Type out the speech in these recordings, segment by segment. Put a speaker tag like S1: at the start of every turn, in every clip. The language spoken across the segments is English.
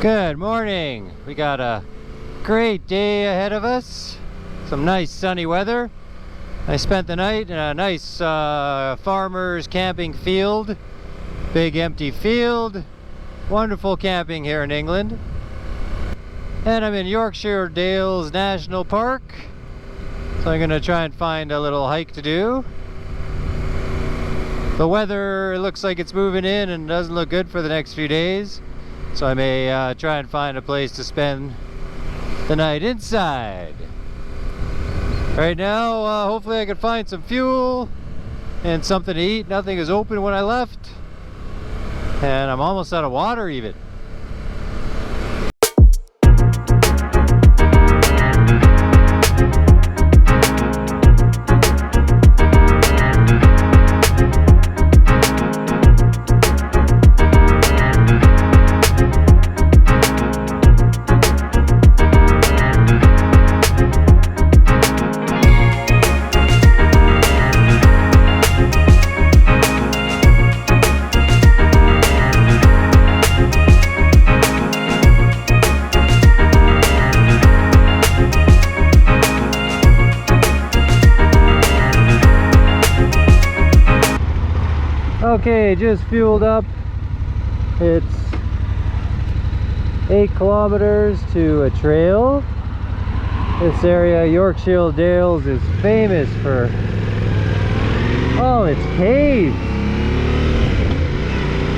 S1: Good morning. We got a great day ahead of us. Some nice sunny weather. I spent the night in a nice farmer's camping field. Big empty field. Wonderful camping here in England. And I'm in Yorkshire Dales National Park. So I'm going to try and find a little hike to do. The weather looks like it's moving in and doesn't look good for the next few days. So I may try and find a place to spend the night inside. Right now, hopefully I can find some fuel and something to eat. Nothing is open when I left. And I'm almost out of water even. Okay, just fueled up. It's 8 kilometers to a trail. This area, Yorkshire Dales, is famous for all its caves.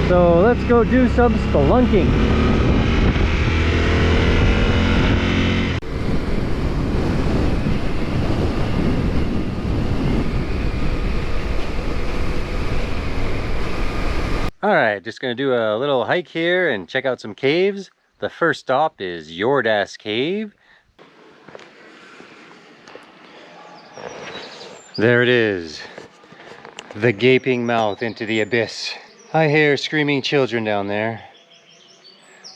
S1: So let's go do some spelunking. Alright, just going to do a little hike here and check out some caves. The first stop is Yorkshire Cave. There it is. The gaping mouth into the abyss. I hear screaming children down there.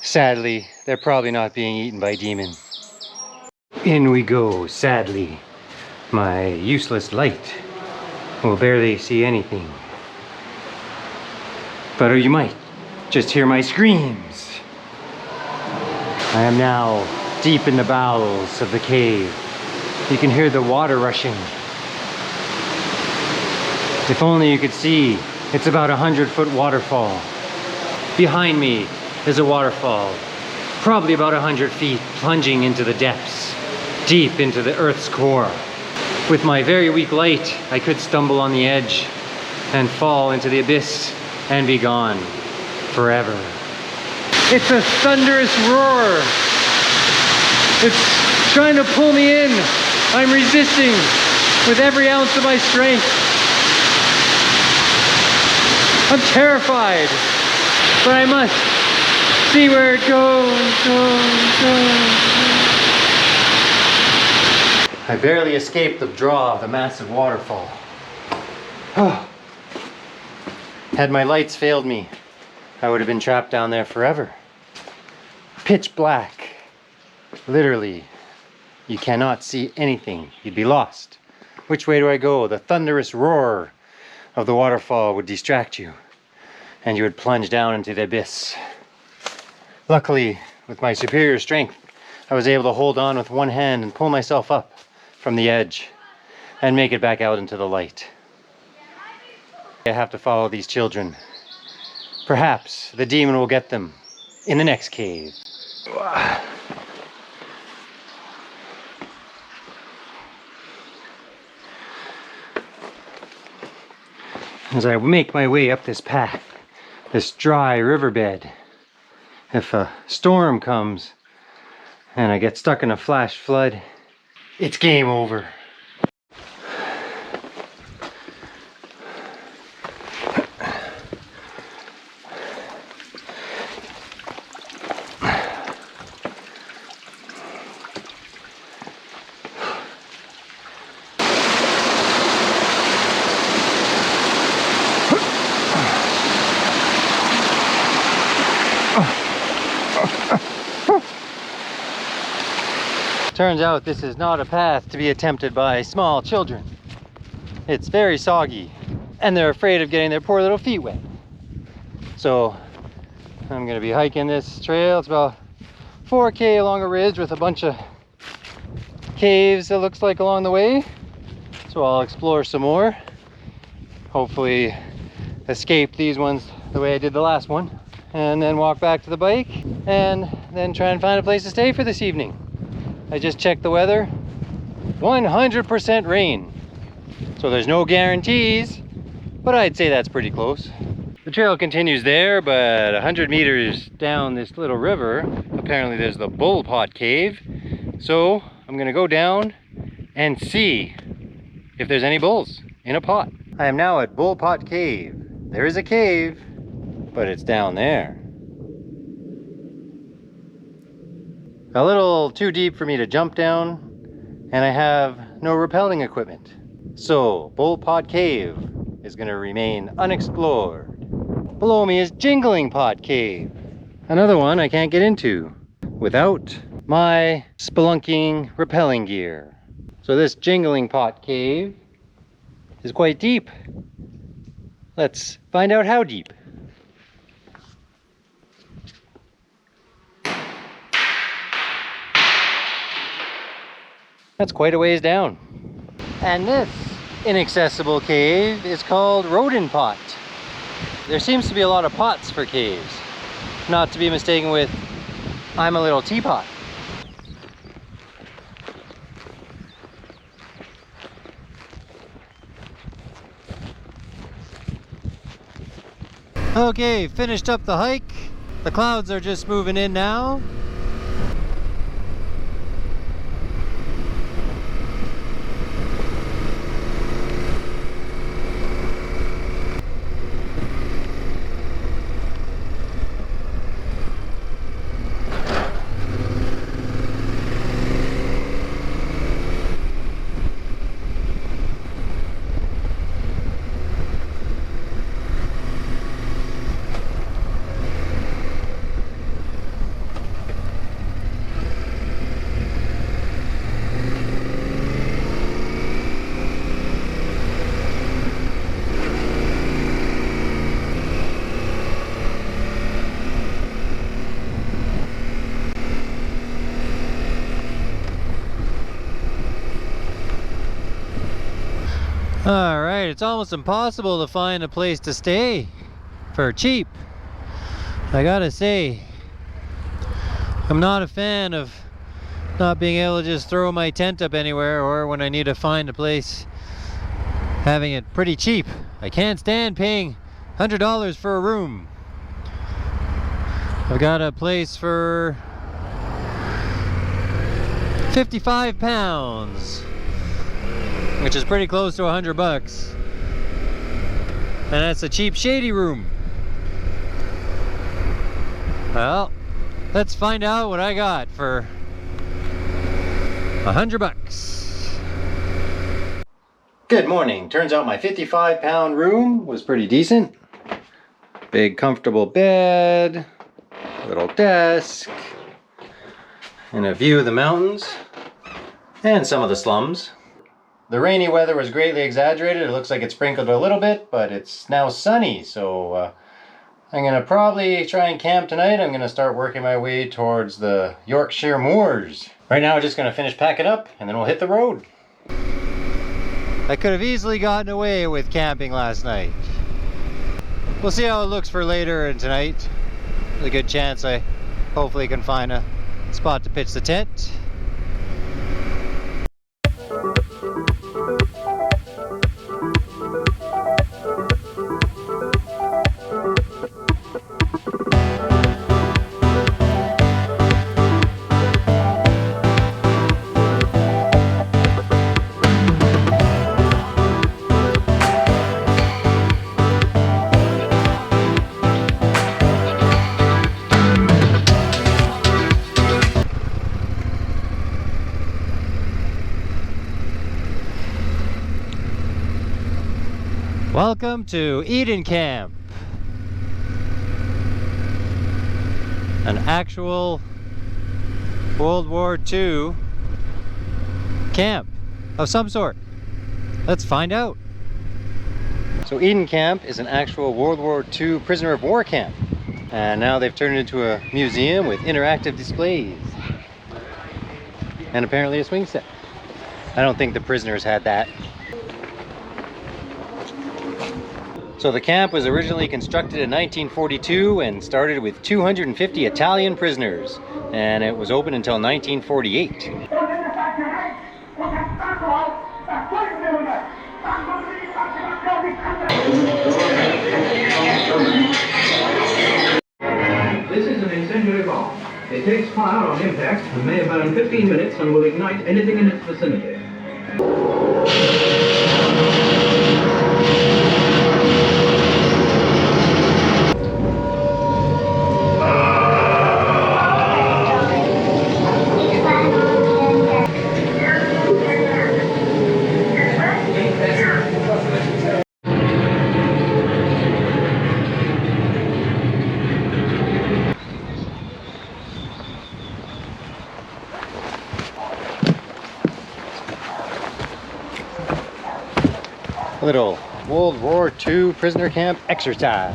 S1: Sadly, they're probably not being eaten by demons. In we go, sadly. My useless light will barely see anything. But you might just hear my screams. I am now deep in the bowels of the cave. You can hear the water rushing. If only you could see, it's about 100-foot waterfall. Behind me is a waterfall, probably about 100 feet, plunging into the depths, deep into the earth's core. With my very weak light, I could stumble on the edge and fall into the abyss and be gone forever. It's a thunderous roar. It's trying to pull me in. I'm resisting with every ounce of my strength. I'm terrified, but I must see where it goes. I barely escaped the draw of the massive waterfall. Oh. Had my lights failed me, I would have been trapped down there forever. Pitch black. Literally, you cannot see anything. You'd be lost. Which way do I go? The thunderous roar of the waterfall would distract you, and you would plunge down into the abyss. Luckily, with my superior strength, I was able to hold on with one hand and pull myself up from the edge and make it back out into the light. I have to follow these children. Perhaps the demon will get them in the next cave. As I make my way up this path, this dry riverbed, if a storm comes and I get stuck in a flash flood, it's game over. Turns out this is not a path to be attempted by small children. It's very soggy, and they're afraid of getting their poor little feet wet. So I'm gonna be hiking this trail. It's about 4K along a ridge with a bunch of caves, it looks like, along the way. So I'll explore some more. Hopefully escape these ones the way I did the last one. And then walk back to the bike and then try and find a place to stay for this evening. I just checked the weather. 100% rain. So there's no guarantees, but I'd say that's pretty close. The trail continues there, but 100 meters down this little river, apparently there's the Bull Pot Cave. So I'm gonna go down and see if there's any bulls in a pot. I am now at Bull Pot Cave. There is a cave, but it's down there. A little too deep for me to jump down, and I have no rappelling equipment. So Bull Pot Cave is going to remain unexplored. Below me is Jingling Pot Cave, another one I can't get into without my spelunking rappelling gear. So this Jingling Pot Cave is quite deep. Let's find out how deep. That's quite a ways down. And this inaccessible cave is called Rodent Pot. There seems to be a lot of pots for caves, not to be mistaken with I'm a Little Teapot. Okay, finished up the hike. The clouds are just moving in now. Alright, it's almost impossible to find a place to stay for cheap. I gotta say, I'm not a fan of not being able to just throw my tent up anywhere, or when I need to find a place, having it pretty cheap. I can't stand paying $100 for a room. I've got a place for 55 pounds. Which is pretty close to $100. And that's a cheap shady room. Well, let's find out what I got for $100. Good morning. Turns out my 55-pound room was pretty decent. Big comfortable bed, little desk, and a view of the mountains and some of the slums. The rainy weather was greatly exaggerated. It looks like it sprinkled a little bit, but it's now sunny, so I'm going to probably try and camp tonight. I'm going to start working my way towards the Yorkshire moors. Right now I'm just going to finish packing up, and then we'll hit the road. I could have easily gotten away with camping last night. We'll see how it looks for later and tonight. There's a good chance I hopefully can find a spot to pitch the tent. Welcome to Eden Camp, an actual World War II camp of some sort. Let's find out. So Eden Camp is an actual World War II prisoner of war camp. And now they've turned it into a museum with interactive displays. And apparently a swing set. I don't think the prisoners had that. So the camp was originally constructed in 1942 and started with 250 Italian prisoners. And it was open until 1948.
S2: This is an incendiary bomb. It takes fire on impact and may burn 15 minutes and will ignite anything in its vicinity.
S1: Little World War II prisoner camp exercise.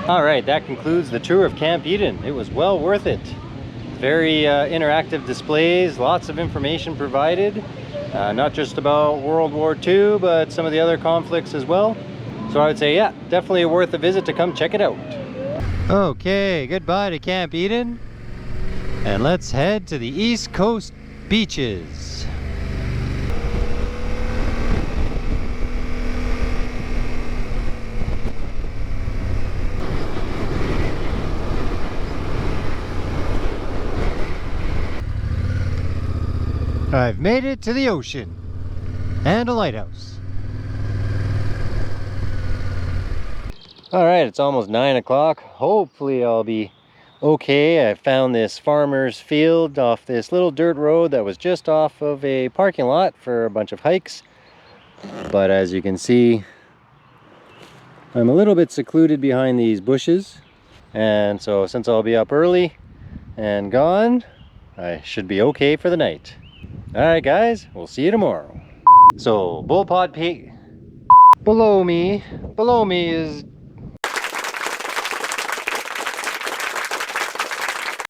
S1: Alright, that concludes the tour of Camp Eden. It was well worth it. Very interactive displays, lots of information provided. Not just about World War II, but some of the other conflicts as well. So I would say, yeah, definitely worth a visit to come check it out. Okay, goodbye to Camp Eden. And let's head to the East Coast beaches. I've made it to the ocean and a lighthouse. All right, it's almost 9 o'clock. Hopefully I'll be okay. I found this farmer's field off this little dirt road that was just off of a parking lot for a bunch of hikes. But as you can see, I'm a little bit secluded behind these bushes. And so since I'll be up early and gone, I should be okay for the night. All right, guys, we'll see you tomorrow. So, Bullpod Peak below me is